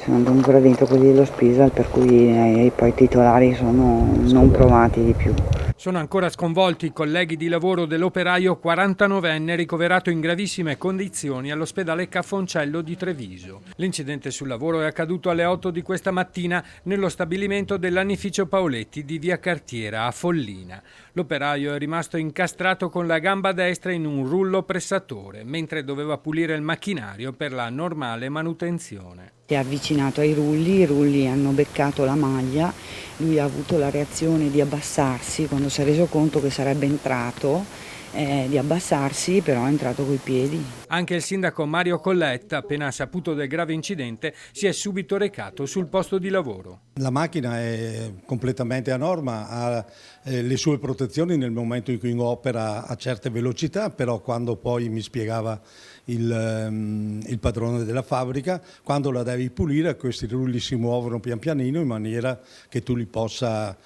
Sono ancora dentro quelli dello Spisal, per cui poi i titolari sono non provati di più. Sono ancora sconvolti i colleghi di lavoro dell'operaio 49enne ricoverato in gravissime condizioni all'ospedale Cafoncello di Treviso. L'incidente sul lavoro è accaduto alle 8 di questa mattina nello stabilimento dell'Anificio Paoletti di via Cartiera a Follina. L'operaio è rimasto incastrato con la gamba destra in un rullo pressatore, mentre doveva pulire il macchinario per la normale manutenzione. Si è avvicinato ai rulli, i rulli hanno beccato la maglia, lui ha avuto la reazione di abbassarsi quando si è reso conto che sarebbe entrato, di abbassarsi, però è entrato coi piedi. Anche il sindaco Mario Colletta, appena saputo del grave incidente, si è subito recato sul posto di lavoro. La macchina è completamente a norma, ha le sue protezioni nel momento in cui opera a certe velocità, però quando poi mi spiegava il padrone della fabbrica, quando la devi pulire questi rulli si muovono pian pianino in maniera che tu li possa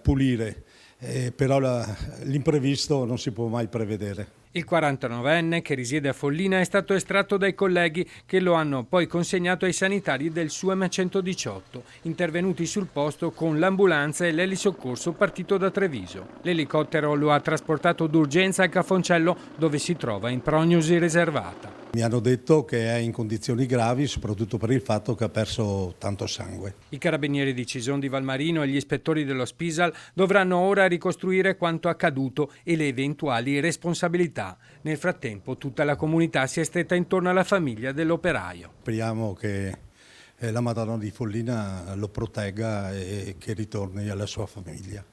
pulire. Però l'imprevisto non si può mai prevedere. Il 49enne, che risiede a Follina, è stato estratto dai colleghi che lo hanno poi consegnato ai sanitari del SUEM 118, intervenuti sul posto con l'ambulanza e l'elisoccorso partito da Treviso. L'elicottero lo ha trasportato d'urgenza a Cafoncello, dove si trova in prognosi riservata. Mi hanno detto che è in condizioni gravi, soprattutto per il fatto che ha perso tanto sangue. I carabinieri di Cison di Valmarino e gli ispettori dello Spisal dovranno ora ricostruire quanto accaduto e le eventuali responsabilità. Nel frattempo tutta la comunità si è stretta intorno alla famiglia dell'operaio. Speriamo che la Madonna di Follina lo protegga e che ritorni alla sua famiglia.